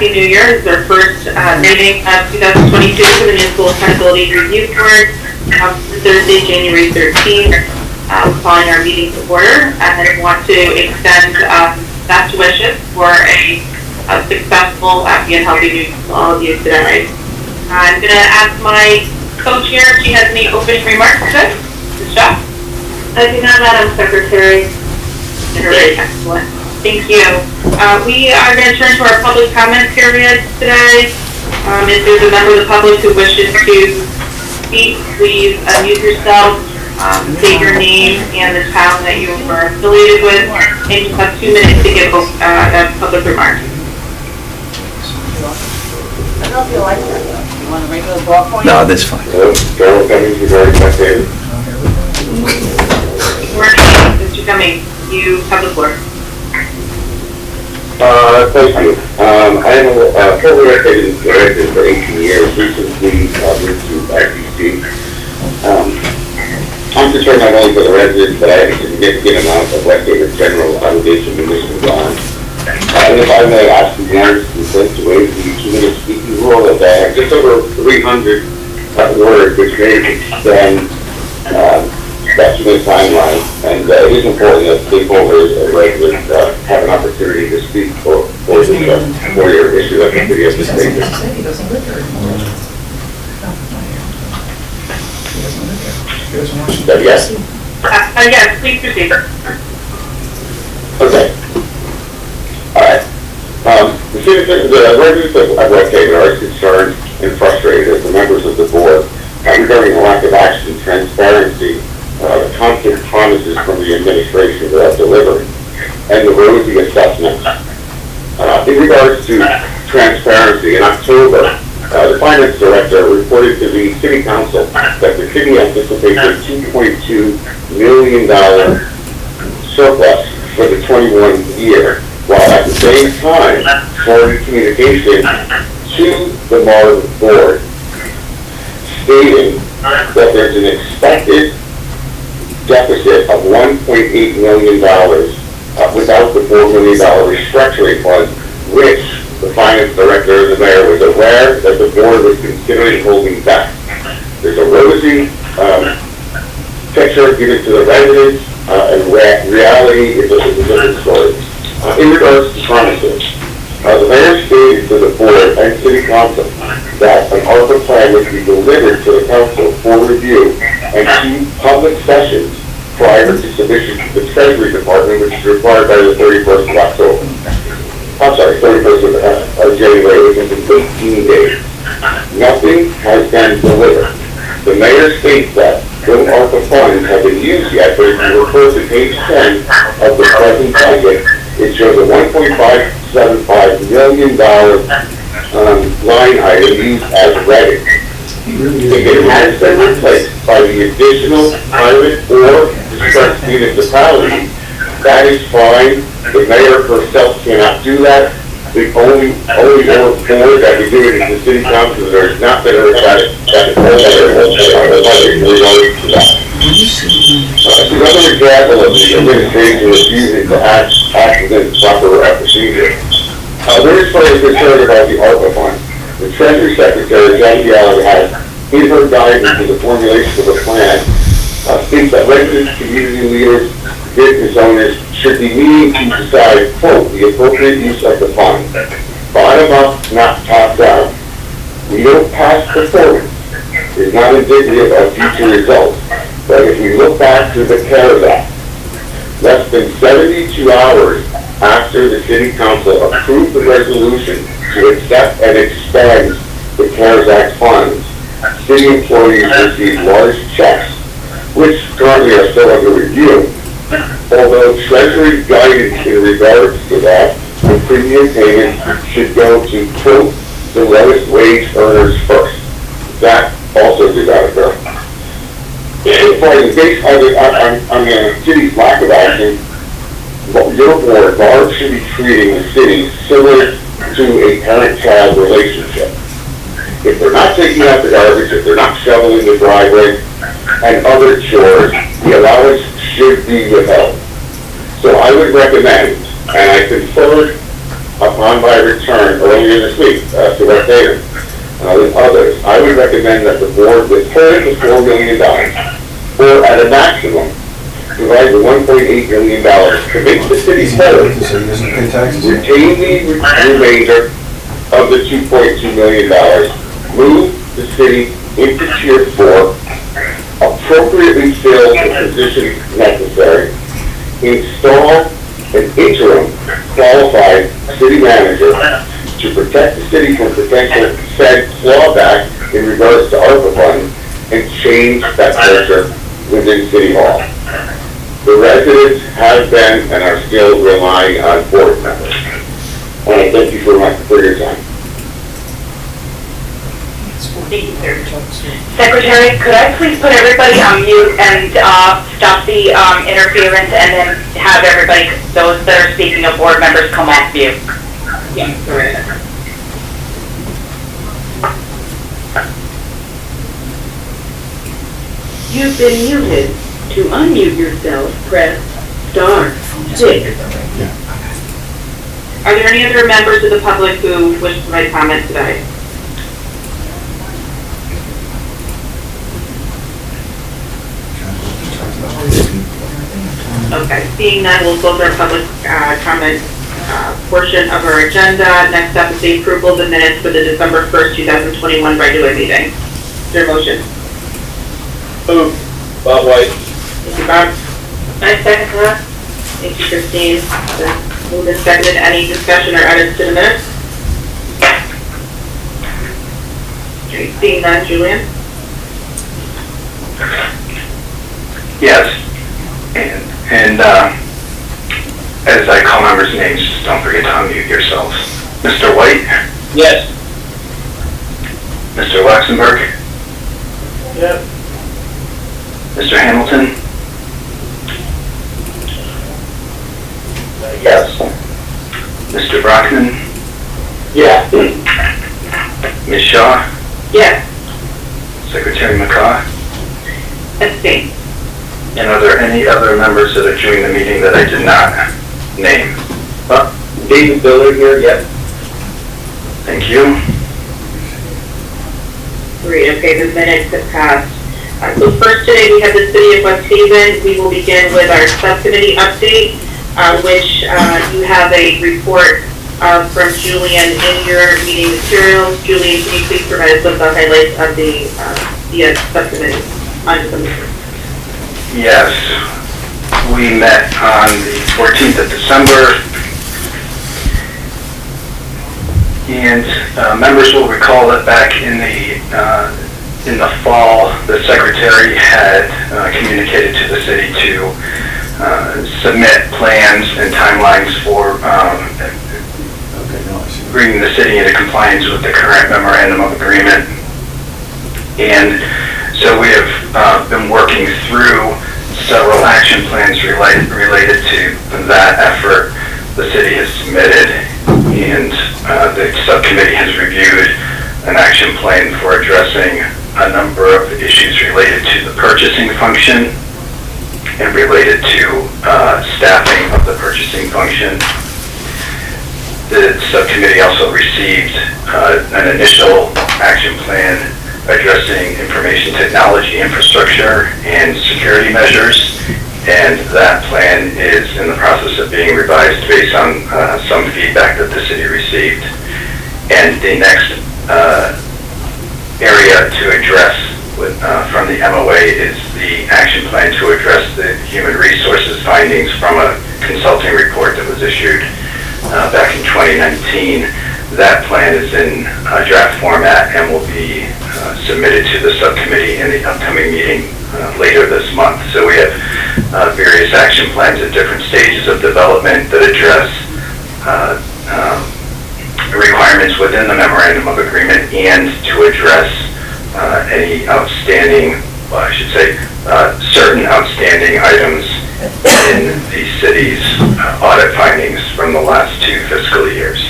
Happy New Year. This is our first meeting of 2022 for the Municipal Accountability Review Board. Thursday, January 13th. We're calling our meeting to order, and I want to extend best wishes for a successful, happy, and healthy New Year to all of you today. I'm going to ask my co-chair if she has any opening remarks today. Michelle? I do not, Madam Secretary. Very excellent. Thank you. We are going to turn to our public comment period today. If there's a member of the public who wishes to speak, please unmute yourself, state your name and the town that you are affiliated with, and you have 2 minutes to give a public remark. I don't know if you like that though. You want a regular ballpoint? No, that's fine. Carol Cummings regarding my favor. Morning, Mr. Cummings. You have the floor. Thank you. I am a former resident director for 18 years, recently moved to RPC. I'm concerned not only for the residents, but I have a significant amount of West Haven general obligation municipal bonds. And if I may ask the board's consent to waive the 2-minute speaking rule, that I have just over 300 words, which may extend that 2-minute timeline, and it is important that stakeholders and residents have an opportunity to speak for your issue that the city has to take. Yes? Yes, please proceed. Okay. All right. The residents of West Haven are concerned and frustrated as the members of the board regarding the lack of action and transparency, the constant promises from the administration without delivering, and the rosy assessment. In regards to transparency, in October, the finance director reported to the city council that the city anticipates a $2.2 million surplus for the 21 year, while at the same time forwarding communication to the MARB board, stating that there's an expected deficit of $1.8 million without the $4 million restructuring fund, which the finance director and the mayor was aware that the board was considering holding back. There's a rosy picture given to the residents, and reality is a different story. In regards to promises, the mayor stated to the board and city council that an ARPA plan would be delivered to the council for review and 2 public sessions prior to submission to the Treasury Department, which is required by the 31st of October. I'm sorry, 31st of January, which is in 18 days. Nothing has been delivered. The mayor states that no ARPA funds have been used yet, but if you refer to page 10 of the present budget, it shows a $1.575 million line item used as ready. If it has been replaced by the additional private or distressed municipality, that is fine. The mayor herself cannot do that. The only board that can do it is the city council. There has not been a request that the board budget related to that. It's another example of the administration refusing to act within proper procedure. There is further concern about the ARPA fund. The Treasury Secretary, Jackie Allen, has, in her guidance to the formulation of a plan, states that residents, community leaders, business owners should be meeting to decide, quote, the appropriate use of the fund. Bottom up, not top down. We don't past performance is not indicative of future results. But if we look back to the CARES Act, less than 72 hours after the City Council approved the resolution to accept and expend the CARES Act funds, city employees received large checks, which currently are still under review. Although Treasury guidance in regards to that, the premium payment should go to, quote, the lowest wage earners first. That also did not occur. Based on the city's lack of action, your board, MARB, should be treating the city similar to a parent-child relationship. If they're not taking out the garbage, if they're not shoveling the driveway, and other chores, the allowance should be withheld. So I would recommend, and I conferred upon my return earlier this week to West Haven with others, I would recommend that the board withhold the $4 million, or at a maximum, provide the $1.8 million to make the city whole, So he doesn't pay taxes? retain the remainder of the $2.2 million, move the city into Tier 4, appropriately fill the position necessary, install an interim qualified city manager to protect the city from potential Fed clawback in regards to ARPA funds, and change that culture within City Hall. The residents have been and are still relying on board members. And I thank you for your time. Thank you, sir. Secretary, could I please put everybody on mute and stop the interference, and then have everybody, those that are speaking of board members, come off mute? Yeah, correct. You've been muted. To unmute yourself, press *6. Are there any other members of the public who wish to provide comment today? Okay, seeing none, we'll close our public comment portion of our agenda. Next up is the approval of the minutes for the December 1st, 2021 regular meeting. Is there a motion? Move. Bob White. Thank you, Bob. I second that. Thank you, Christine. Moved and seconded. Any discussion or edits to the minutes? Okay, seeing none, Julian? Yes, and as I call members' names, just don't forget to unmute yourselves. Mr. White, Yes. Mr. Luxembourg, Yep. Mr. Hamilton, Yes. Mr. Brockman, Yeah. Ms. Shaw, Yes. Secretary McCaw, Abstain. and are there any other members that are joining the meeting that I did not name? David Miller here, yes. Thank you. Great, okay, the minutes have passed. So first today, we have the City of West Haven. We will begin with our subcommittee update, which you have a report from Julian in your meeting materials. Julian, can you please provide us with the highlights of the subcommittee on the meeting? Yes, we met on the 14th of December, and members will recall that back in the fall, the secretary had communicated to the city to submit plans and timelines for bringing the city into compliance with the current memorandum of agreement. And so we have been working through several action plans related to that effort. The city has submitted, and the subcommittee has reviewed an action plan for addressing a number of issues related to the purchasing function and related to staffing of the purchasing function. The subcommittee also received an initial action plan addressing information technology infrastructure and security measures, and that plan is in the process of being revised based on some feedback that the city received. And the next area to address from the MOA is the action plan to address the human resources findings from a consulting report that was issued back in 2019. That plan is in draft format and will be submitted to the subcommittee in the upcoming meeting later this month. So we have various action plans at different stages of development that address requirements within the memorandum of agreement and to address any outstanding, well, I should say, certain outstanding items in the city's audit findings from the last 2 fiscal years.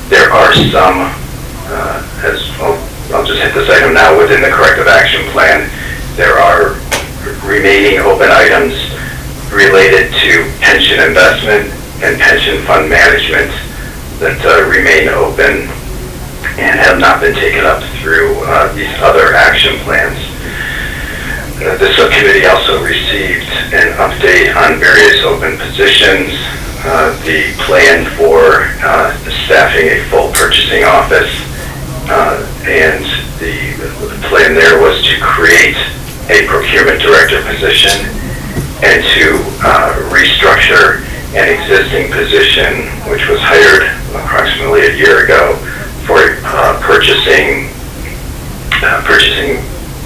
There are some, I'll just hit this item now, within the corrective action plan, there are remaining open items related to pension investment and pension fund management that remain open and have not been taken up through these other action plans. The subcommittee also received an update on various open positions, the plan for staffing a full purchasing office, and the plan there was to create a procurement director position and to restructure an existing position, which was hired approximately a year ago, for purchasing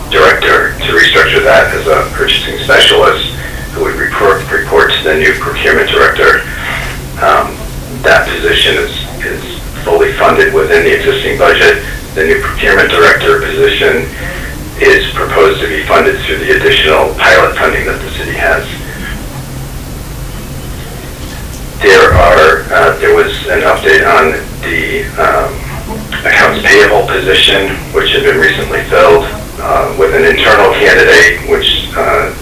director, to restructure that as a purchasing specialist who would report to the new procurement director. That position is fully funded within the existing budget. The new procurement director position is proposed to be funded through the additional pilot funding that the city has. There was an update on the accounts payable position, which had been recently filled with an internal candidate, which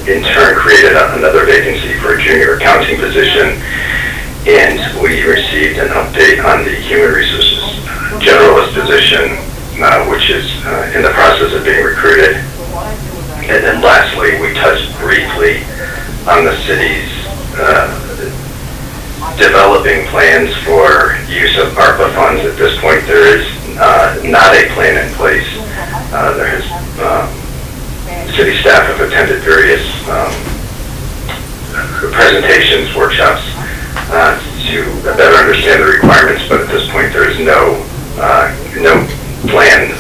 in turn created another vacancy for a junior accounting position. And we received an update on the human resources generalist position, which is in the process of being recruited. And then lastly, we touched briefly on the city's developing plans for use of ARPA funds. At this point, there is not a plan in place. City staff have attended various presentations, workshops, to better understand the requirements, but at this point there is no plan,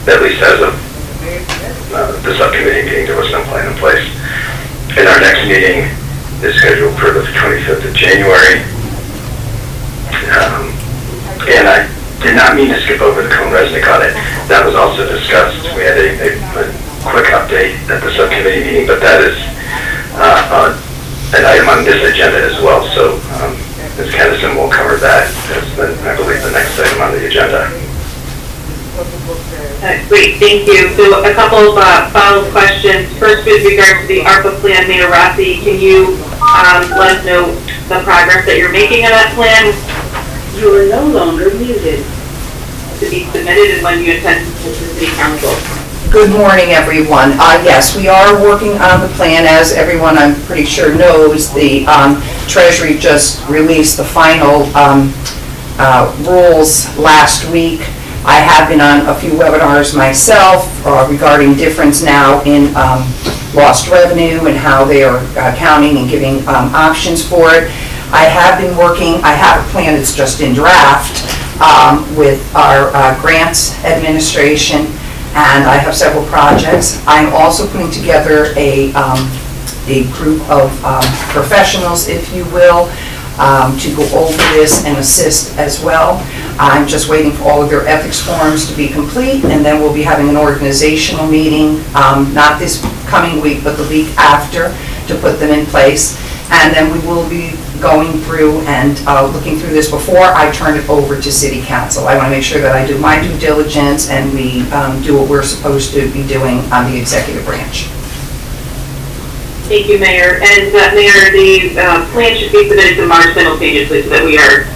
at least as of the subcommittee meeting, there was no plan in place. And our next meeting is scheduled for the 25th of January. And I did not mean to skip over the Cohn-Resnick audit. That was also discussed. We had a quick update at the subcommittee meeting, but that is an item on this agenda as well. So Ms. Kennison will cover that as, I believe, the next item on the agenda. Great, thank you. So a couple of follow-up questions. First, with regards to the ARPA plan, Mayor Rossi, can you let us know the progress that you're making on that plan You are no longer muted. to be submitted and when you intend to send to the city council? Good morning, everyone. Yes, we are working on the plan. As everyone, I'm pretty sure, knows, the Treasury just released the final rules last week. I have been on a few webinars myself regarding difference now in lost revenue and how they are counting and giving options for it. I have been working, I have a plan that's just in draft with our grants administration, and I have several projects. I'm also putting together a group of professionals, if you will, to go over this and assist as well. I'm just waiting for all of their ethics forms to be complete, and then we'll be having an organizational meeting, not this coming week, but the week after, to put them in place. And then we will be going through and looking through this before I turn it over to City Council. I want to make sure that I do my due diligence and we do what we're supposed to be doing on the executive branch. Thank you, Mayor. And Mayor, the plan should be submitted to March simultaneously so that we are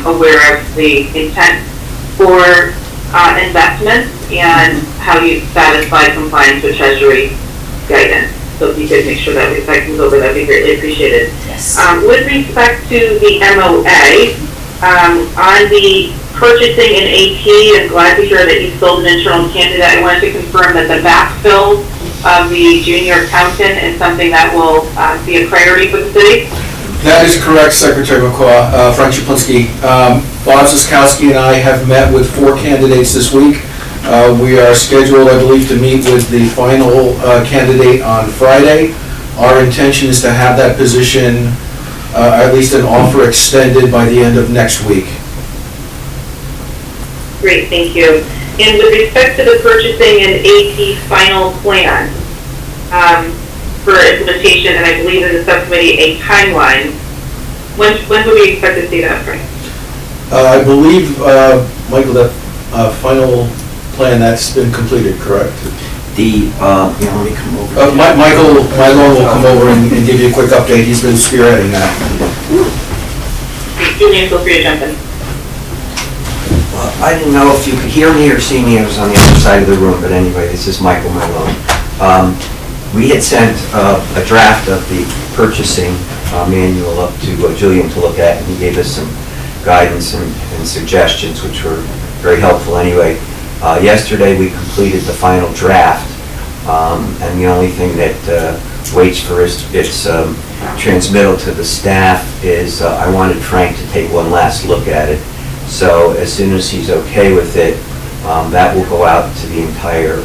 aware of the intent for investments and how you satisfy compliance with Treasury guidance. So if you could make sure that that comes over, that'd be greatly appreciated. Yes. With respect to the MOA, on the purchasing and AP, I'm glad to hear that you sold an internal candidate. I wanted to confirm that the backfill of the junior accountant is something that will be a priority for the city. That is correct, Secretary McCaw. Frank Chaplinsky. Bob Ziskowski and I have met with 4 candidates this week. We are scheduled, I believe, to meet with the final candidate on Friday. Our intention is to have that position, at least an offer extended by the end of next week. Great, thank you. And with respect to the purchasing and AP final plan for implementation, and I believe in the subcommittee a timeline, when do we expect to see that, Frank? I believe, Michael, that final plan, that's been completed, correct? Let me come over. Michael will come over and give you a quick update. He's been spearheading that. Julian, feel free to jump in. I didn't know if you could hear me or see me, I was on the other side of the room, but anyway, this is Michael Malone. We had sent a draft of the purchasing manual up to Julian to look at, and he gave us some guidance and suggestions, which were very helpful anyway. Yesterday, we completed the final draft, and the only thing that waits for its transmittal to the staff is I wanted Frank to take one last look at it. So as soon as he's okay with it, that will go out to the entire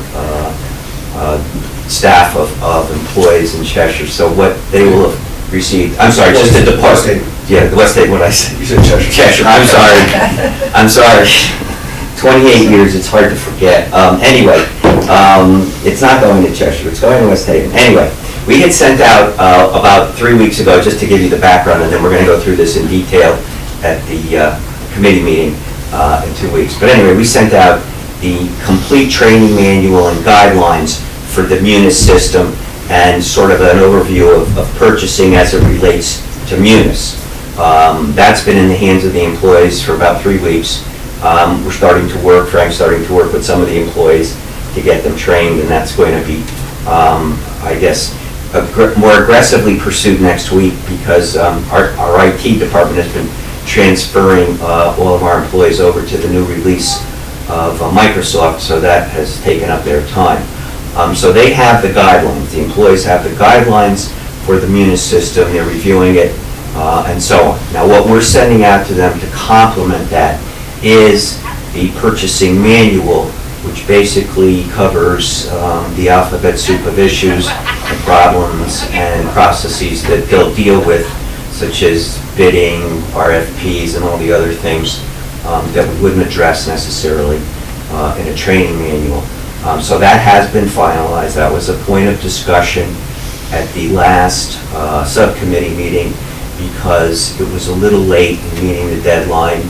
staff of employees in Cheshire. So what they will have received, I'm sorry, just the department. Yeah, the West State, what I said? You said Cheshire. Cheshire, I'm sorry. I'm sorry. 28 years, it's hard to forget. Anyway, it's not going to Cheshire, it's going to West Haven. Anyway, we had sent out about 3 weeks ago, just to give you the background, and then we're going to go through this in detail at the committee meeting in 2 weeks. But anyway, we sent out the complete training manual and guidelines for the Munis system and sort of an overview of purchasing as it relates to Munis. That's been in the hands of the employees for about 3 weeks. We're starting to work, Frank's starting to work with some of the employees to get them trained, and that's going to be, I guess, more aggressively pursued next week because our IT department has been transferring all of our employees over to the new release of Microsoft, so that has taken up their time. So they have the guidelines. The employees have the guidelines for the Munis system. They're reviewing it and so on. Now, what we're sending out to them to complement that is the purchasing manual, which basically covers the alphabet soup of issues, the problems, and processes that they'll deal with, such as bidding, RFPs, and all the other things that we wouldn't address necessarily in a training manual. So that has been finalized. That was a point of discussion at the last subcommittee meeting because it was a little late in meeting the deadline,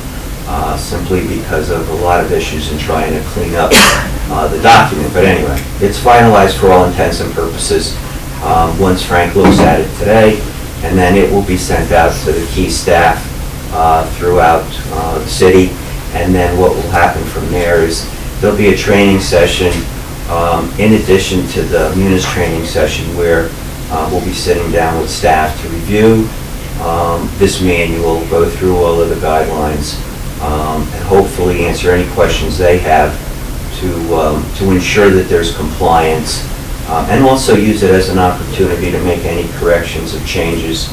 simply because of a lot of issues in trying to clean up the document. But anyway, it's finalized for all intents and purposes once Frank looks at it today, and then it will be sent out to the key staff throughout the city. And then what will happen from there is there'll be a training session in addition to the Munis training session where we'll be sitting down with staff to review this manual, go through all of the guidelines, and hopefully answer any questions they have to ensure that there's compliance, and also use it as an opportunity to make any corrections or changes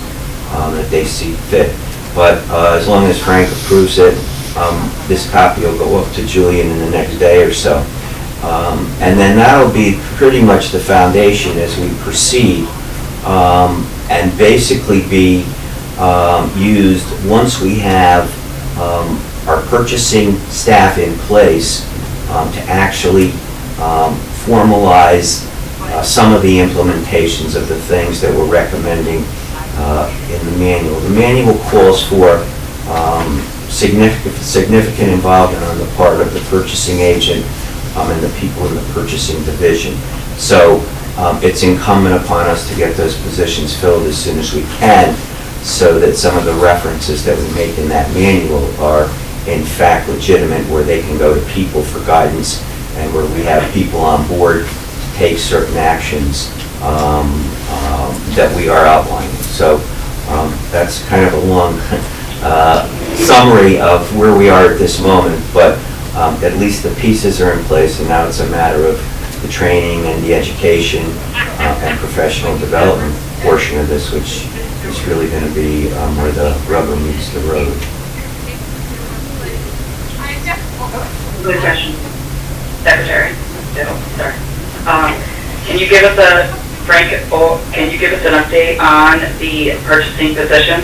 that they see fit. But as long as Frank approves it, this copy will go up to Julian in the next day or so. And then that'll be pretty much the foundation as we proceed, and basically be used once we have our purchasing staff in place to actually formalize some of the implementations of the things that we're recommending in the manual. The manual calls for significant involvement on the part of the purchasing agent and the people in the purchasing division. So it's incumbent upon us to get those positions filled as soon as we can, so that some of the references that we make in that manual are in fact legitimate, where they can go to people for guidance and where we have people on board to take certain actions that we are outlining. So that's kind of a long summary of where we are at this moment, but at least the pieces are in place, and now it's a matter of the training and the education and professional development portion of this, which is really going to be where the rubber meets the road. Good question, Secretary. Sorry. Can you give us can you give us an update on the purchasing positions?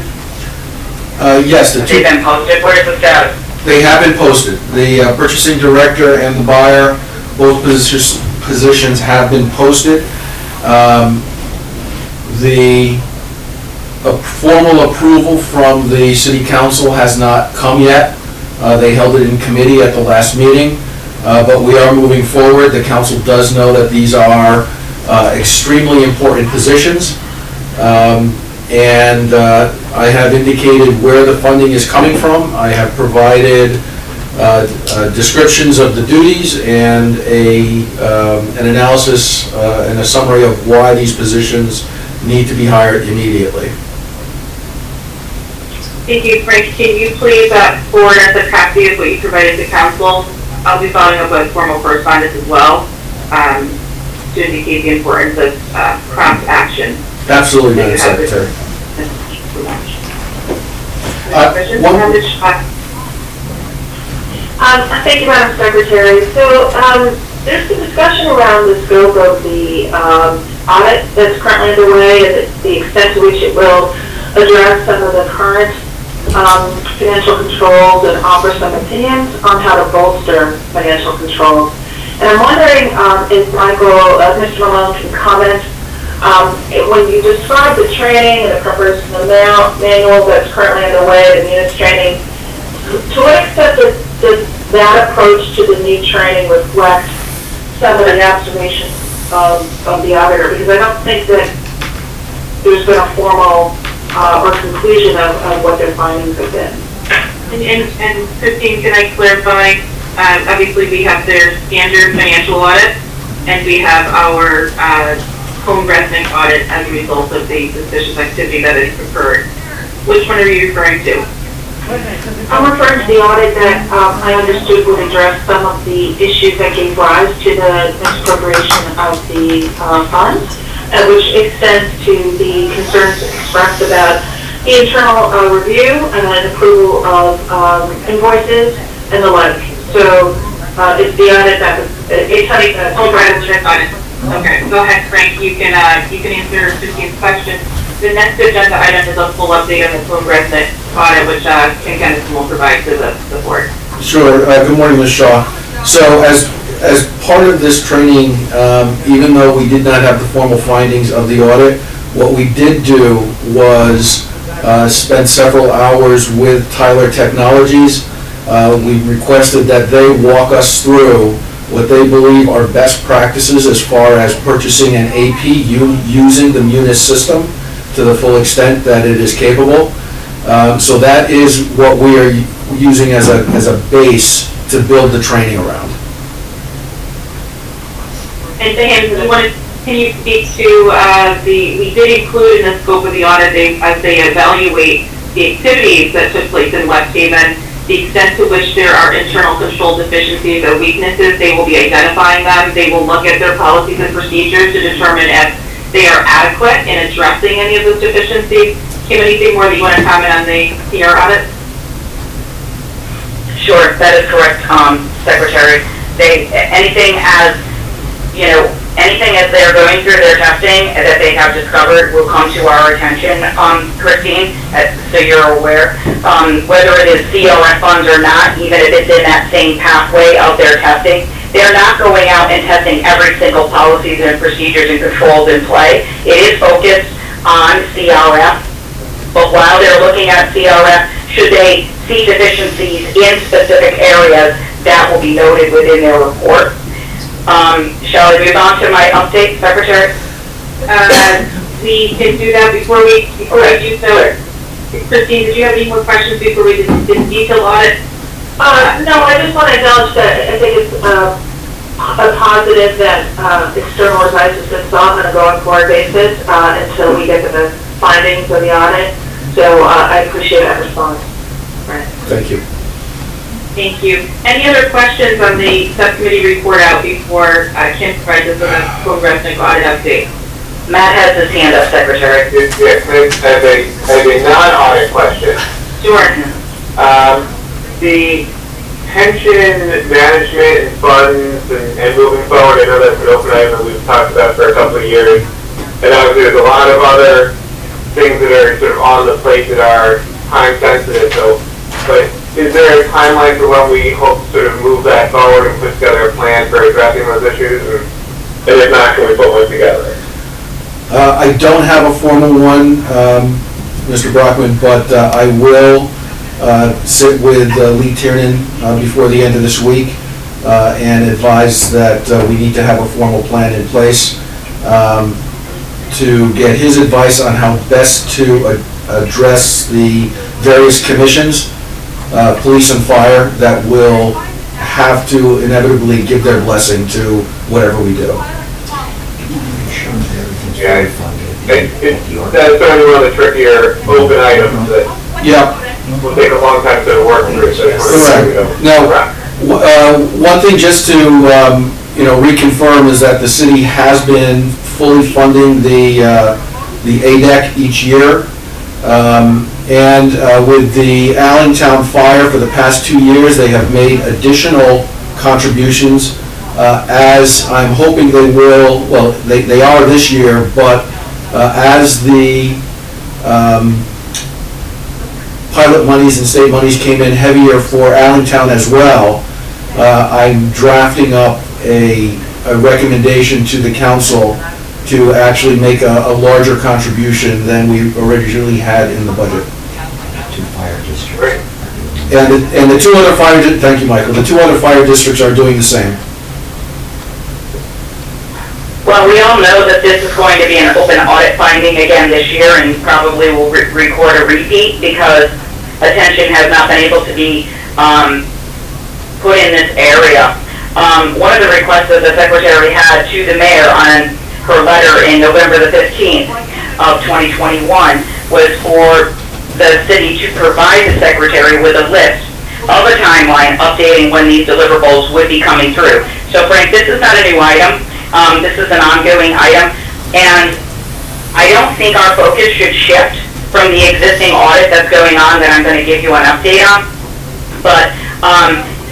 Yes, Have they been posted? Where's the status? they have been posted. The purchasing director and the buyer, both positions have been posted. The formal approval from the city council has not come yet. They held it in committee at the last meeting, but we are moving forward. The council does know that these are extremely important positions, and I have indicated where the funding is coming from. I have provided descriptions of the duties and an analysis and a summary of why these positions need to be hired immediately. Thank you, Frank. Can you please forward us a copy of what you provided to council? I'll be following up with formal correspondence as well to indicate the importance of prompt action. Absolutely, Madam Secretary. Thank you, Madam Secretary. So, there's some discussion around the scope of the audit that's currently underway and the extent to which it will address some of the current financial controls and offer some opinions on how to bolster financial controls. And I'm wondering if Mr. Malone can comment when you describe the training and the preparation of the manual that's currently underway, the munis training, to what extent does that approach to the new training reflect some of the observations of the auditor? Because I don't think that there's been a formal or conclusion of what their findings have been. And Christine, can I clarify? Obviously, we have their standard financial audit, and we have our home resident audit as a result of the suspicious activity that has occurred. Which one are you referring to? I'm referring to the audit that I understood would address some of the issues that gave rise to the misappropriation of the funds, which extends to the concerns expressed about the internal review and approval of invoices and the like. So it's the audit that was, it's audit. Okay, go ahead, Frank. You can answer Christine's question. The next agenda item is a full update on the home resident audit, which Ken Kennison will provide to the board. Sure. Good morning, Ms. Shaw. So as part of this training, even though we did not have the formal findings of the audit, what we did do was spend several hours with Tyler Technologies. We requested that they walk us through what they believe are best practices as far as purchasing an AP using the Munis system to the full extent that it is capable. So that is what we are using as a base to build the training around. And can you speak to we did include in the scope of the audit as they evaluate the activities that took place in West Haven, the extent to which there are internal control deficiencies or weaknesses, they will be identifying them. They will look at their policies and procedures to determine if they are adequate in addressing any of those deficiencies. Kim, anything more that you want to comment on the PR audit? Sure, that is correct, Secretary. Anything as they're going through their testing that they have discovered will come to our attention, Christine, so you're aware. Whether it is CRF funds or not, even if it's in that same pathway of their testing, they're not going out and testing every single policies and procedures and controls in play. It is focused on CRF, but while they're looking at CRF, should they see deficiencies in specific areas, that will be noted within their report. Shall I move on to my update, Secretary? We can do that before we do so. Christine, did you have any more questions before we did the detailed audit? No, I just want to acknowledge that I think it's a positive that external advice has been sought on a going forward basis until we get to the findings of the audit. So I appreciate that response. Right. Thank you. Thank you. Any other questions on the subcommittee report out before Kim provides us with a home resident audit update? Matt has his hand up, Secretary. Yes, as a non-audit question. Sure. The pension management and funds and moving forward, I know that's an open item that we've talked about for a couple of years. And obviously there's a lot of other things that are sort of on the plate that are time sensitive. So, but is there a timeline for when we hope to sort of move that forward and put together a plan for addressing those issues? And if not, can we put one together? I don't have a formal one, Mr. Brockman, but I will sit with Lee Tiernan before the end of this week and advise that we need to have a formal plan in place to get his advice on how best to address the various commissions police and fire that will have to inevitably give their blessing to whatever we do. Yeah, that's certainly one of the trickier open items that Yeah, will take a long time to work through. So correct. Now, one thing just to, reconfirm is that the city has been fully funding the ADEC each year. And with the Allentown fire for the past 2 years, they have made additional contributions, as I'm hoping they will, well, they are this year, but as the pilot monies and state monies came in heavier for Allentown as well, I'm drafting up a recommendation to the council to actually make a larger contribution than we originally had in the budget. Two fire districts. And the two other fire, thank you, Michael, the two other fire districts are doing the same. Well, we all know that this is going to be an open audit finding again this year, and probably will record a repeat because attention has not been able to be put in this area. One of the requests that the secretary had to the mayor on her letter in November the 15th of 2021 was for the city to provide the secretary with a list of a timeline updating when these deliverables would be coming through. So Frank, this is not a new item. This is an ongoing item, and I don't think our focus should shift from the existing audit that's going on that I'm going to give you an update on, but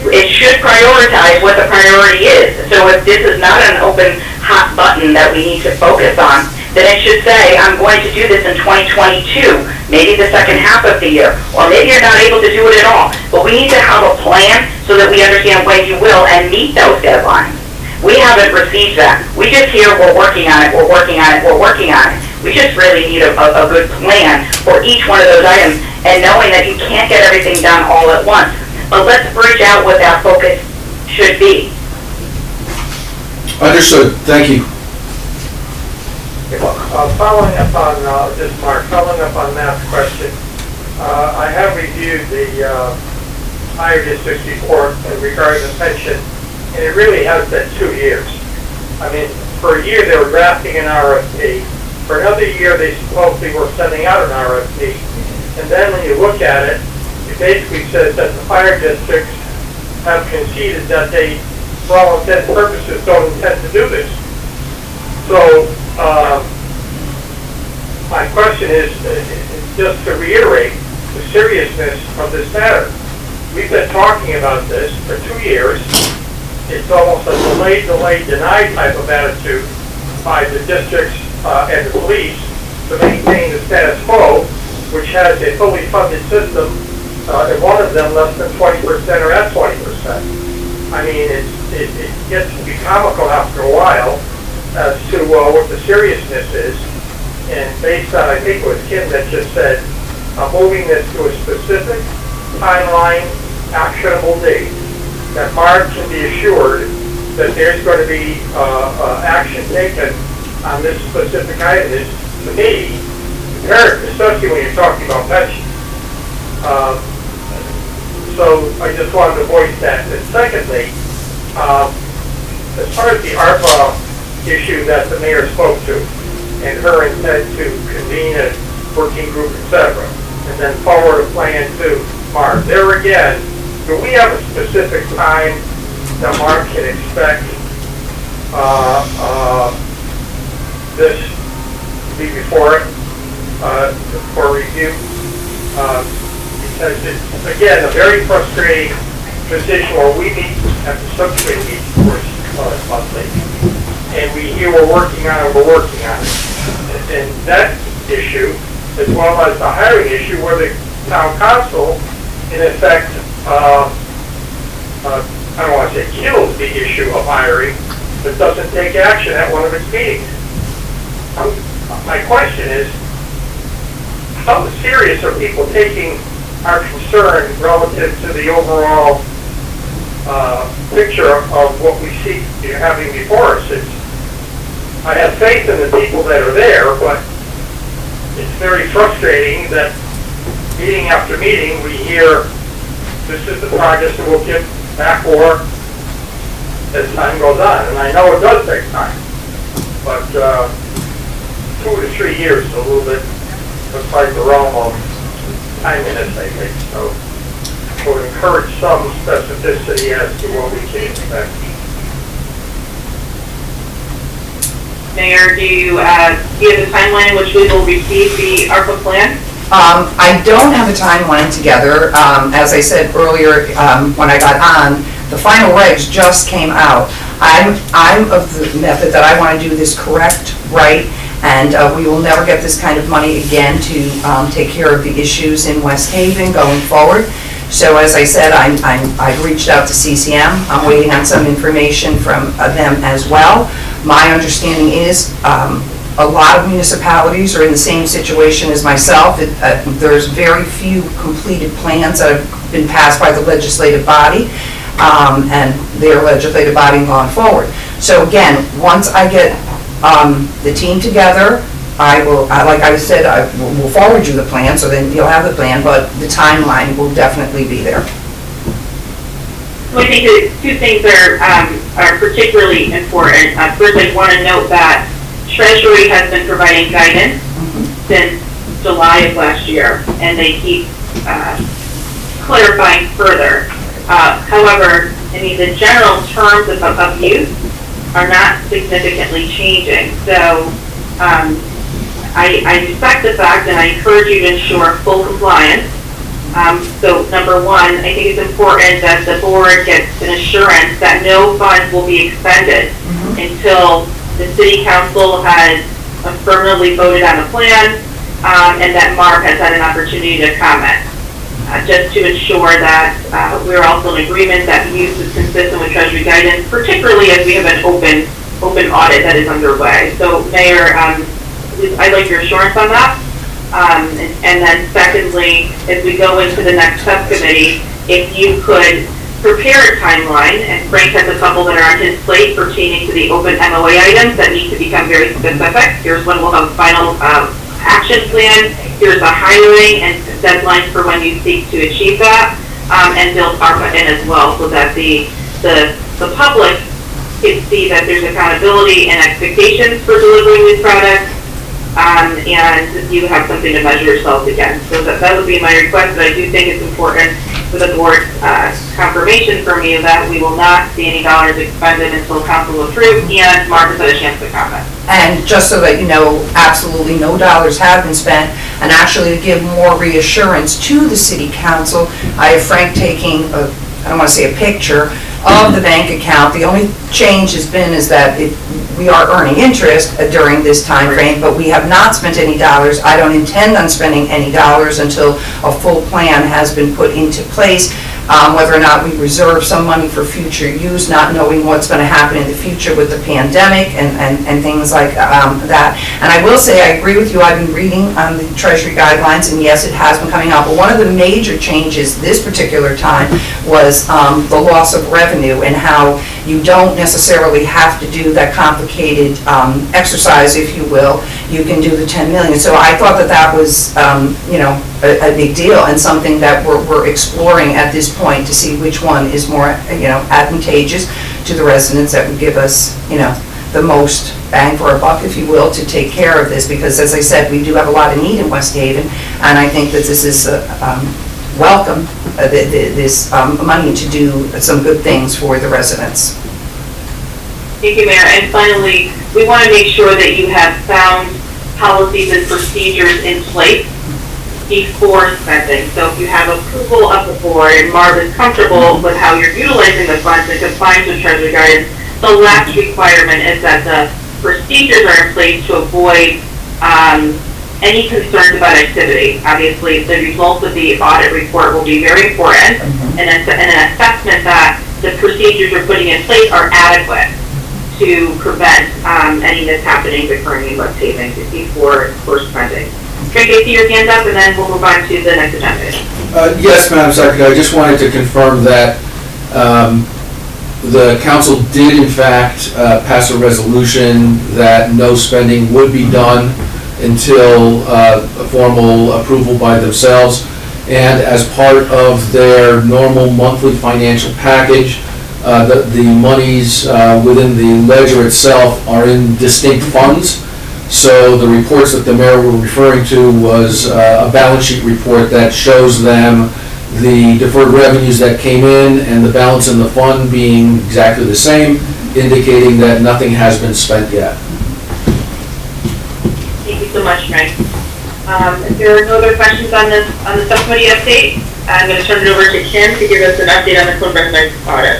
it should prioritize what the priority is. So if this is not an open hot button that we need to focus on, then it should say, I'm going to do this in 2022, maybe the second half of the year, or maybe you're not able to do it at all. But we need to have a plan so that we understand when you will and meet those deadlines. We haven't received that. We just hear we're working on it, we're working on it, we're working on it. We just really need a good plan for each one of those items, and knowing that you can't get everything done all at once. But let's bridge out what that focus should be. Understood, thank you. Following up on, Mark, following up on Matt's question, I have reviewed the fire district's report regarding the pension, and it really has been 2 years. I mean, for a year they were drafting an RFP. For another year they supposedly were sending out an RFP. And then when you look at it, it basically says that the fire districts have conceded that they, for all intents and purposes, don't intend to do this. So, my question is, just to reiterate the seriousness of this matter. We've been talking about this for 2 years. It's almost a delay, deny type of attitude by the districts and the police to maintain the status quo, which has a fully funded system, and one of them less than 20% or at 20%. I mean, it gets to be comical after a while as to what the seriousness is. And based on, I think it was Kim that just said, moving this to a specific timeline, actionable date, that MARB can be assured that there's going to be action taken on this specific item is, to me, imperative, especially when you're talking about pensions. So I just wanted to voice that. And secondly, as far as the ARPA issue that the mayor spoke to, and her intent to convene a working group, etc., and then forward a plan to MARB. There again, do we have a specific time that MARB can expect this to be before it for review? Because it's, again, a very frustrating position where we meet at the subcommittee monthly, and we hear we're working on it. And that issue, as well as the hiring issue, where the town council, in effect, I don't want to say kills the issue of hiring, but doesn't take action at one of its meetings. My question is, how serious are people taking our concern relative to the overall picture of what we see having before us? I have faith in the people that are there, but it's very frustrating that meeting after meeting we hear this is the project that we'll get back for as time goes on, and I know it does take time, but 2 to 3 years is a little bit, looks like the realm of timeliness, I think, so I would encourage some specificity as to what we can expect. Mayor, do you have a timeline in which we will receive the ARPA plan? I don't have a timeline together. As I said earlier, when I got on, the final regs just came out. I'm of the method that I want to do this correct, right, and we will never get this kind of money again to take care of the issues in West Haven going forward. So as I said, I've reached out to CCM. I'm waiting on some information from them as well. My understanding is a lot of municipalities are in the same situation as myself. There's very few completed plans that have been passed by the legislative body and their legislative body gone forward. So again, once I get the team together, I will, like I said, I will forward you the plan, so then you'll have the plan, but the timeline will definitely be there. I think that two things are particularly important. First, I want to note that Treasury has been providing guidance since July of last year, and they keep clarifying further. However, I mean, the general terms of use are not significantly changing. So I respect the fact, and I encourage you to ensure full compliance. So number one, I think it's important that the board gets an assurance that no funds will be expended until the city council has affirmatively voted on the plan, and that MARB has had an opportunity to comment. Just to ensure that we're also in agreement that use is consistent with Treasury guidance, particularly as we have an open audit that is underway. So Mayor, I'd like your assurance on that. And then secondly, as we go into the next subcommittee, if you could prepare a timeline, and Frank has a couple that are on his plate pertaining to the open MOA items that need to become very specific. Here's when we'll have a final action plan. Here's a hiring and deadlines for when you seek to achieve that, and build ARPA in as well, so that the public can see that there's accountability and expectations for delivering these products. And you have something to measure yourselves against. So that would be my request, but I do think it's important for the board's confirmation from you that we will not see any dollars expended until council approves and MARB has had a chance to comment. And just so that you know, absolutely no dollars have been spent, and actually to give more reassurance to the city council, I have Frank taking I don't want to say a picture of the bank account. The only change has been is that we are earning interest during this time frame, but we have not spent any dollars. I don't intend on spending any dollars until a full plan has been put into place. Whether or not we reserve some money for future use, not knowing what's going to happen in the future with the pandemic and things like that. And I will say, I agree with you, I've been reading on the Treasury guidelines, and yes, it has been coming out, but one of the major changes this particular time was the loss of revenue, and how you don't necessarily have to do that complicated exercise, if you will. You can do the 10 million. So I thought that was, a big deal, and something that we're exploring at this point to see which one is more, advantageous to the residents, that would give us, the most bang for our buck, if you will, to take care of this, because as I said, we do have a lot of need in West Haven, and I think that this is welcome, this money to do some good things for the residents. Thank you, Mayor. And finally, we want to make sure that you have sound policies and procedures in place before spending. So if you have approval of the board and MARB is comfortable with how you're utilizing the funds in compliance with Treasury guidance, the last requirement is that the procedures are in place to avoid any concerns about activity. Obviously, the results of the audit report will be very important, and an assessment that the procedures you're putting in place are adequate to prevent any mishappenings occurring in West Haven before spending. Frank, I see your hand up, and then we'll move on to the next agenda. Yes, Madam Secretary, I just wanted to confirm that the council did in fact pass a resolution that no spending would be done until a formal approval by themselves. And as part of their normal monthly financial package, the monies within the ledger itself are in distinct funds. So the reports that the mayor were referring to was a balance sheet report that shows them the deferred revenues that came in and the balance in the fund being exactly the same, indicating that nothing has been spent yet. Thank you so much, Frank. If there are no other questions on the subcommittee update, I'm going to turn it over to Kim to give us an update on the Cone Resnick audit.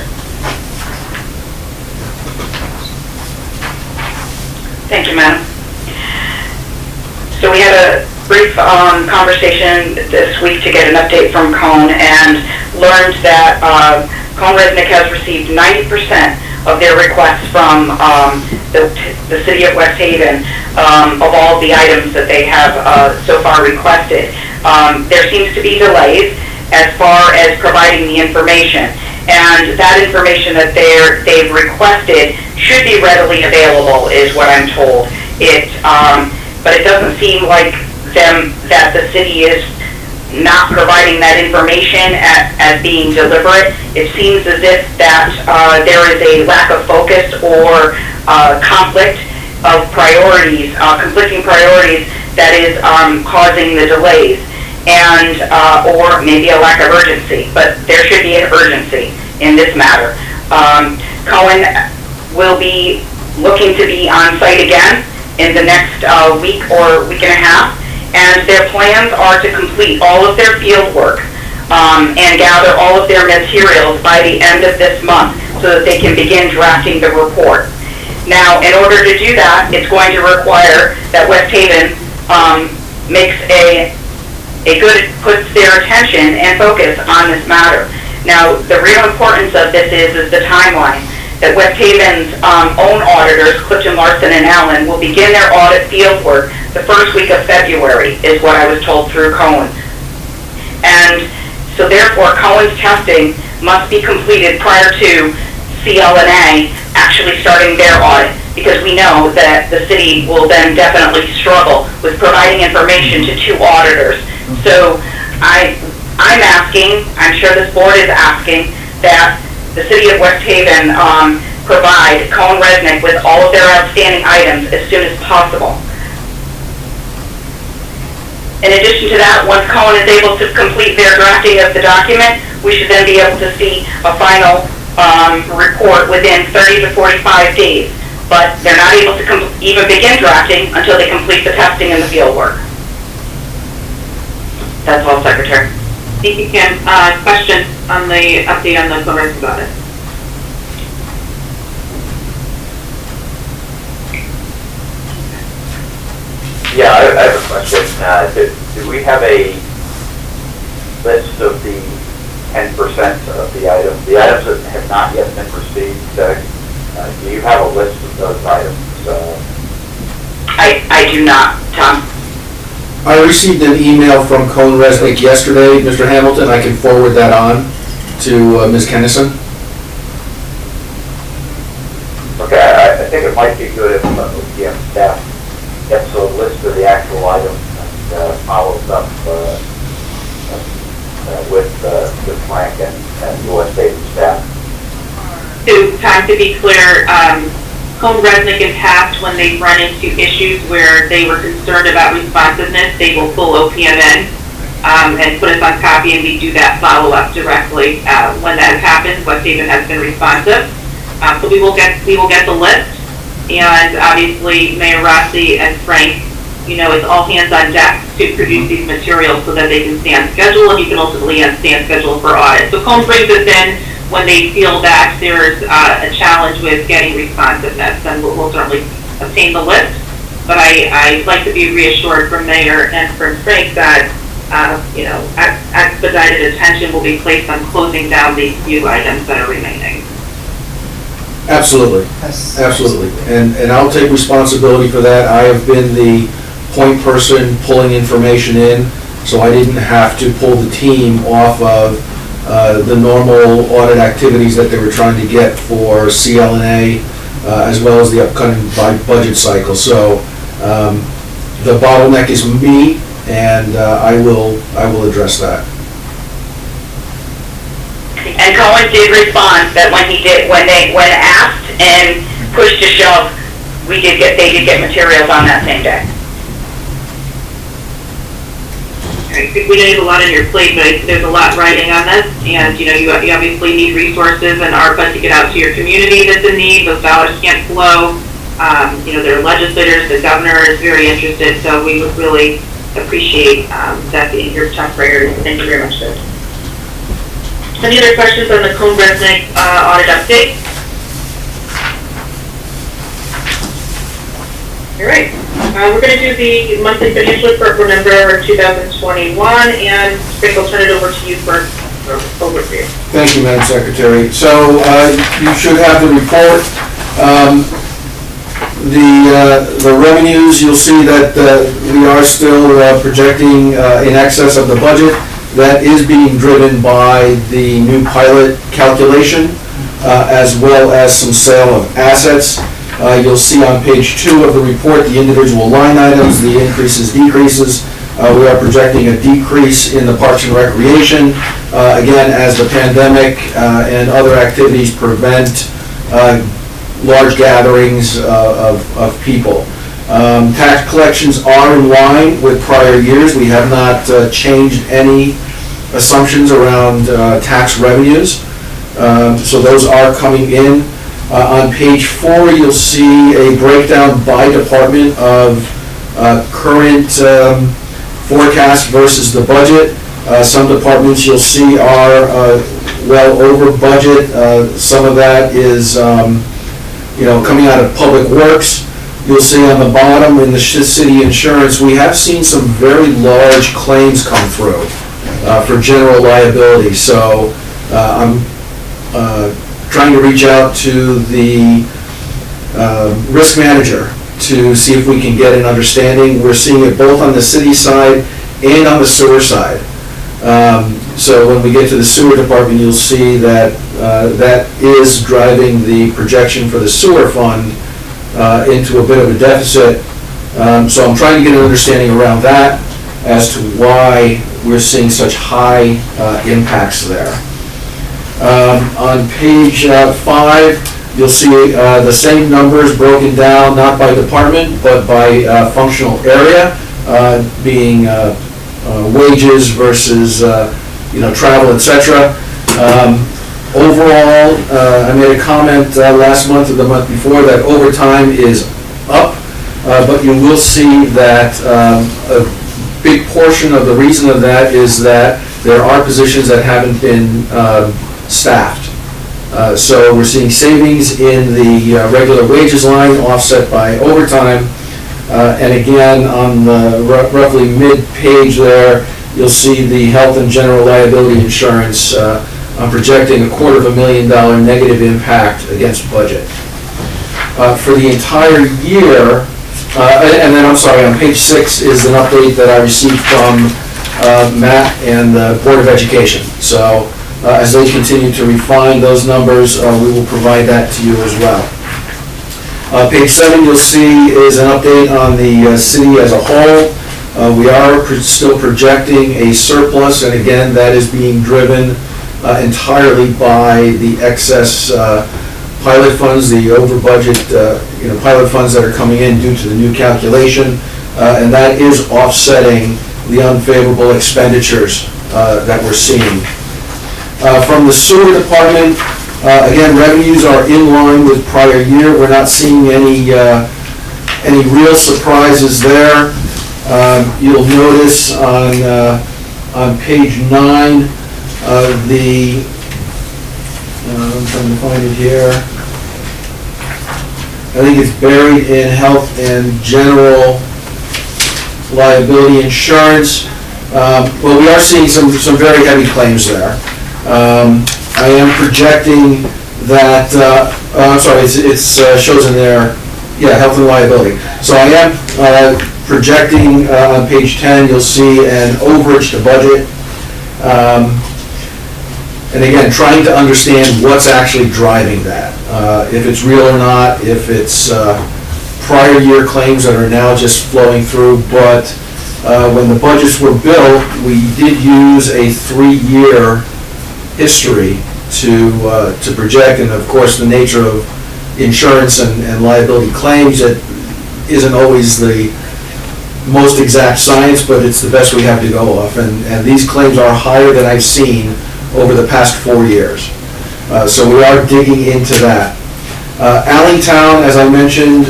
Thank you, Madam. So we had a brief conversation this week to get an update from Cone and learned that Cone Resnick has received 90% of their requests from the city of West Haven of all the items that they have so far requested. There seems to be delays as far as providing the information, and that information that they've requested should be readily available, is what I'm told. But it doesn't seem like that the city is not providing that information as being deliberate. It seems as if that there is a lack of focus or conflict of priorities, conflicting priorities that is causing the delays, and or maybe a lack of urgency. But there should be an urgency in this matter. Cohen will be looking to be on site again in the next week or week and a half, and their plans are to complete all of their field work and gather all of their materials by the end of this month so that they can begin drafting the report. Now, in order to do that, it's going to require that West Haven puts their attention and focus on this matter. Now, the real importance of this is the timeline. That West Haven's own auditors, Clifton Larson and Allen, will begin their audit field work the first week of February, is what I was told through Cohen. And so therefore, Cohen's testing must be completed prior to CLNA actually starting their audit, because we know that the city will then definitely struggle with providing information to two auditors. So I'm asking, I'm sure this board is asking, that the city of West Haven provide Cone Resnick with all of their outstanding items as soon as possible. In addition to that, once Cone is able to complete their drafting of the document, we should then be able to see a final report within 30 to 45 days. But they're not able to even begin drafting until they complete the testing and the field work. That's all, Secretary. Thank you, Kim. Question on the update on the Cone Resnick audit. Yeah, I have a question. Do we have a list of the 10% of the items that have not yet been received? Do you have a list of those items? I do not, Tom. I received an email from Cone Resnick yesterday, Mr. Hamilton. I can forward that on to Ms. Kennison. Okay, I think it might be good if the staff gets a list of the actual items and follows up with Frank and the West Haven staff. So, Tom, to be clear, Cone Resnick in past, when they've run into issues where they were concerned about responsiveness, they will pull OPMN and put us on copy, and we do that follow-up directly. When that happens, West Haven has been responsive. So we will get the list, and obviously Mayor Rossi and Frank, it's all hands on deck to produce these materials so that they can stay on schedule, and you can ultimately stay on schedule for audit. So Cone brings us in when they feel that there's a challenge with getting responsiveness, and we'll certainly obtain the list. But I'd like to be reassured from Mayor and from Frank that, expedited attention will be placed on closing down these few items that are remaining. Absolutely, absolutely. And I'll take responsibility for that. I have been the point person pulling information in, so I didn't have to pull the team off of the normal audit activities that they were trying to get for CLNA, as well as the upcoming budget cycle. So the bottleneck is me, and I will address that. And Cohen did respond that when asked and pushed to shove, they did get materials on that same day. I think we know you have a lot on your plate, but there's a lot riding on this, and, you obviously need resources and ARPA to get out to your community that's in need. Those dollars can't flow. There are legislators, the governor is very interested, so we would really appreciate that being your top priority. Thank you very much, sir. Any other questions on the Cone-Resnick audit update? All right. We're going to do the monthly financial report for November 2021, and Rick, I'll turn it over to you for overview. Thank you, Madam Secretary. So you should have the report. The revenues, you'll see that we are still projecting in excess of the budget. That is being driven by the new pilot calculation, as well as some sale of assets. You'll see on page 2 of the report the individual line items, the increases, decreases. We are projecting a decrease in the Parks and Recreation, again, as the pandemic and other activities prevent large gatherings of people. Tax collections are in line with prior years. We have not changed any assumptions around tax revenues. So those are coming in. On page 4, you'll see a breakdown by department of current forecast versus the budget. Some departments you'll see are well over budget. Some of that is coming out of Public Works. You'll see on the bottom in the city insurance, we have seen some very large claims come through for general liability. So I'm trying to reach out to the risk manager to see if we can get an understanding. We're seeing it both on the city side and on the sewer side. So when we get to the sewer department, you'll see that that is driving the projection for the sewer fund into a bit of a deficit. So I'm trying to get an understanding around that as to why we're seeing such high impacts there. On page 5, you'll see the same numbers broken down, not by department, but by functional area, being wages versus travel, etc. Overall, I made a comment last month or the month before that overtime is up, but you will see that a big portion of the reason of that is that there are positions that haven't been staffed. So we're seeing savings in the regular wages line offset by overtime. And again, on the roughly mid-page there, you'll see the health and general liability insurance. I'm projecting $250,000 negative impact against budget. For the entire year, and then I'm sorry, on page 6 is an update that I received from Matt and the Board of Education. So as they continue to refine those numbers, we will provide that to you as well. Page 7 you'll see is an update on the city as a whole. We are still projecting a surplus, and again, that is being driven entirely by the excess pilot funds, the over budget pilot funds that are coming in due to the new calculation, and that is offsetting the unfavorable expenditures that we're seeing. From the sewer department, again, revenues are in line with prior year. We're not seeing any real surprises there. You'll notice on page 9 of the, I'm trying to find it here. I think it's buried in health and general liability insurance. Well, we are seeing some very heavy claims there. I am projecting that, I'm sorry, it shows in there, yeah, health and liability. So I am projecting on page 10, you'll see an overage to budget. And again, trying to understand what's actually driving that. If it's real or not, if it's prior year claims that are now just flowing through. But when the budgets were built, we did use a 3-year history to project, and of course, the nature of insurance and liability claims, that isn't always the most exact science, but it's the best we have to go off, and these claims are higher than I've seen over the past 4 years. So we are digging into that. Allentown, as I mentioned,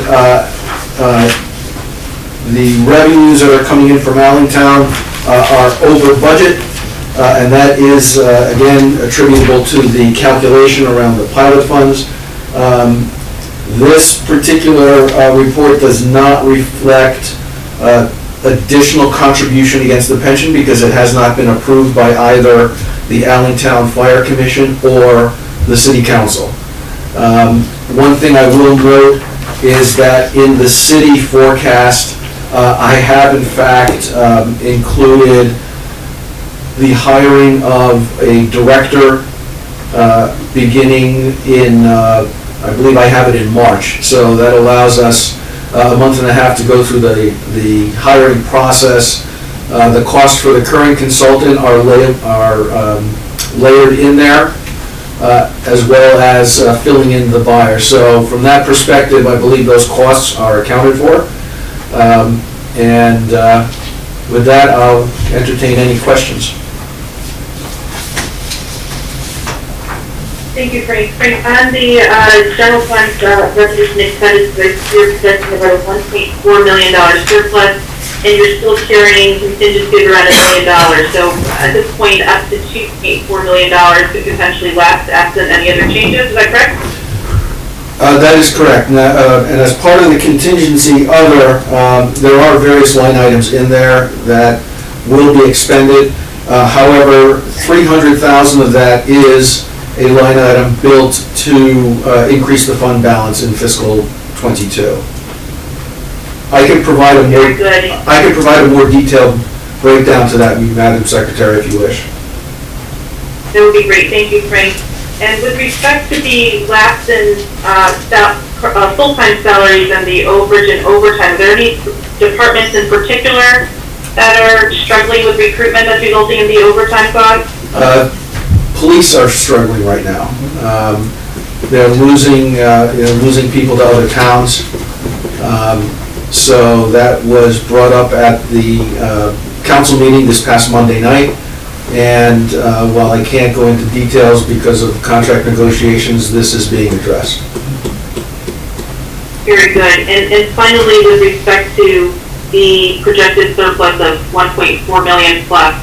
the revenues that are coming in from Allentown are over budget, and that is, again, attributable to the calculation around the pilot funds. This particular report does not reflect additional contribution against the pension because it has not been approved by either the Allentown Fire Commission or the City Council. One thing I will note is that in the city forecast, I have in fact included the hiring of a director beginning in, I believe I have it in March. So that allows us a month and a half to go through the hiring process. The costs for the current consultant are layered in there, as well as filling in the buyer. So from that perspective, I believe those costs are accounted for. And with that, I'll entertain any questions. Thank you, Frank. Frank, on the general fund resolution expenses, you're projecting about a $1.4 million surplus, and you're still carrying contingency of around $1 million. So at this point, up to $2.4 million could potentially left absent any other changes. Is that correct? That is correct. And as part of the contingency other, there are various line items in there that will be expended. However, $300,000 of that is a line item built to increase the fund balance in fiscal '22. I can provide a more detailed breakdown to that, Madam Secretary, if you wish. That would be great. Thank you, Frank. And with respect to the lapse in full-time salaries and the overage and overtime, are there any departments in particular that are struggling with recruitment that's resulting in the overtime costs? Police are struggling right now. They're losing people to other towns. So that was brought up at the council meeting this past Monday night. And while I can't go into details because of contract negotiations, this is being addressed. Very good. And finally, with respect to the projected surplus of $1.4 million plus,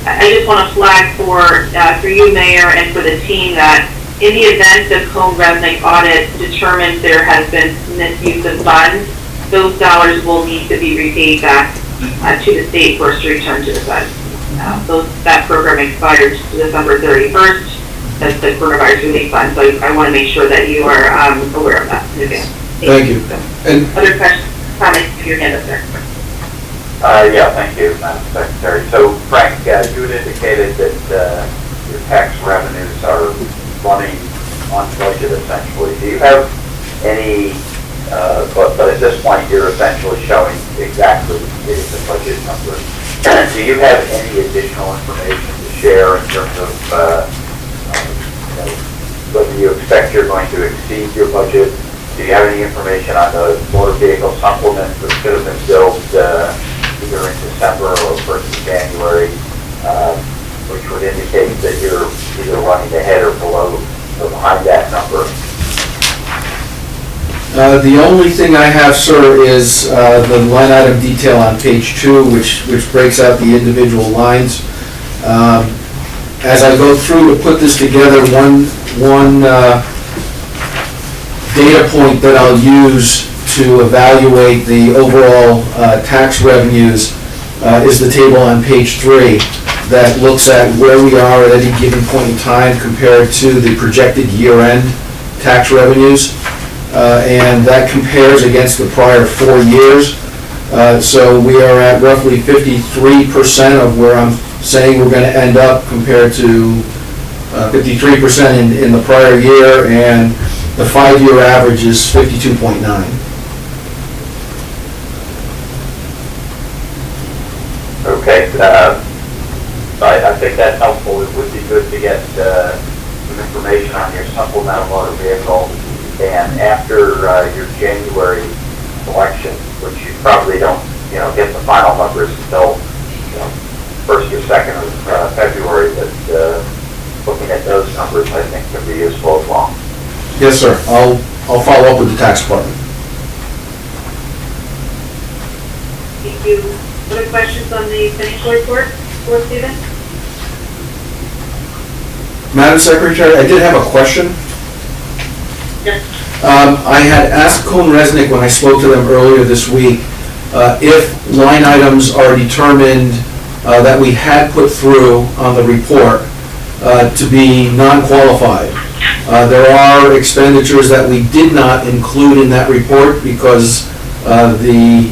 I just want to flag for you, Mayor, and for the team that in the event the co-resident audit determines there has been misuse of funds, those dollars will need to be repaid back to the state for us to return to the fund. That program expired December 31st. That's the coronavirus relief fund, so I want to make sure that you are aware of that in advance. Thank you. And other questions, comments, if your hand up there. Yeah, thank you, Madam Secretary. So, Frank, you had indicated that your tax revenues are running on budget essentially. Do you have any, but at this point you're essentially showing exactly the budget numbers. Do you have any additional information to share in terms of whether you expect you're going to exceed your budget? Do you have any information on the motor vehicle supplement that could have been billed either in December or 1st of January, which would indicate that you're either running ahead or below or behind that number? The only thing I have, sir, is the line item detail on page 2, which breaks out the individual lines. As I go through to put this together, one data point that I'll use to evaluate the overall tax revenues is the table on page 3 that looks at where we are at any given point in time compared to the projected year-end tax revenues. And that compares against the prior 4 years. So we are at roughly 53% of where I'm saying we're going to end up compared to 53% in the prior year, and the 5-year average is 52.9. Okay, I think that's helpful. It would be good to get some information on your supplemental motor vehicle, and after your January election, which you probably don't, get the final numbers until, first or second of February, but looking at those numbers, I think, could be useful as well. Yes, sir. I'll follow up with the tax department. Thank you. Other questions on the financial report for Stephen? Madam Secretary, I did have a question. Yes. I had asked Kuhn Resnick when I spoke to them earlier this week, if line items are determined that we had put through on the report to be non-qualified. There are expenditures that we did not include in that report because the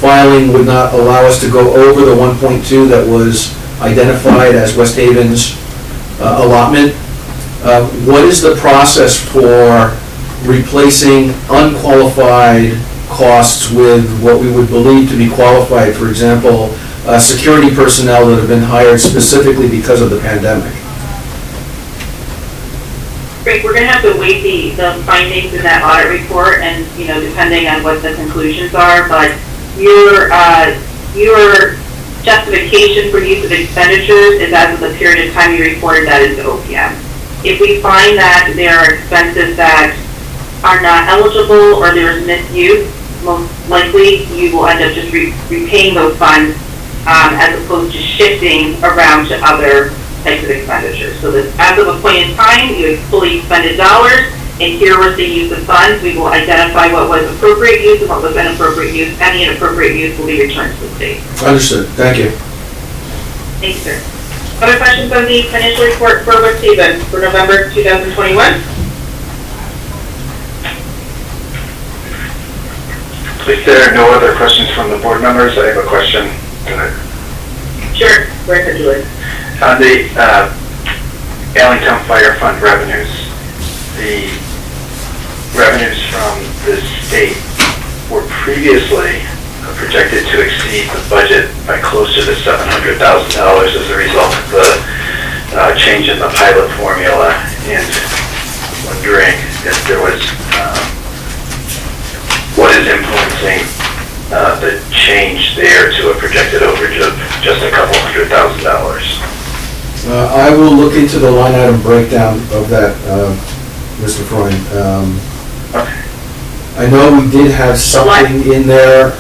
filing would not allow us to go over the 1.2 that was identified as West Haven's allotment. What is the process for replacing unqualified costs with what we would believe to be qualified? For example, security personnel that have been hired specifically because of the pandemic. Great, we're gonna have to wait the findings in that audit report and, depending on what the conclusions are, but your justification for use of expenditures is as of the period of time you reported that into OPM. If we find that there are expenses that are not eligible or there is misuse, most likely you will end up just repaying those funds as opposed to shifting around to other types of expenditures. So that as of a point in time, you have fully expended dollars, and here was the use of funds. We will identify what was appropriate use and what was inappropriate use. Any inappropriate use will be returned to the state. Understood. Thank you. Thanks, sir. Other questions on the financial report for West Haven for November 2021? If there are no other questions from the board members, I have a question. Sure. Go ahead, Julie. On the Allentown Fire Fund revenues, the revenues from the state were previously projected to exceed the budget by closer to $700,000 as a result of the change in the pilot formula, and wondering if there was what is influencing the change there to a projected overage of just a couple $100,000. I will look into the line item breakdown of that, Mr. Freund. Okay. I know we did have something in there,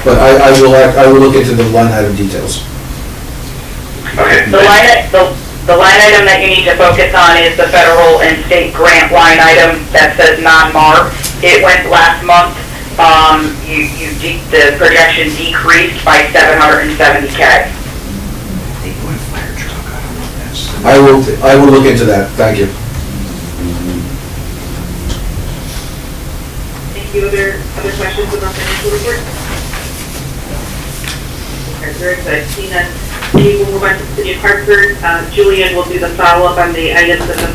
but I will look into the line item details. Okay. The line item that you need to focus on is the federal and state grant line item that says non-MARB. It went last month. The projection decreased by $770K. I will look into that. Thank you. Thank you. Other questions about the financial report? Okay, very good. Tina, we will move on to the City of Hartford. Julian will do the follow-up on the items in the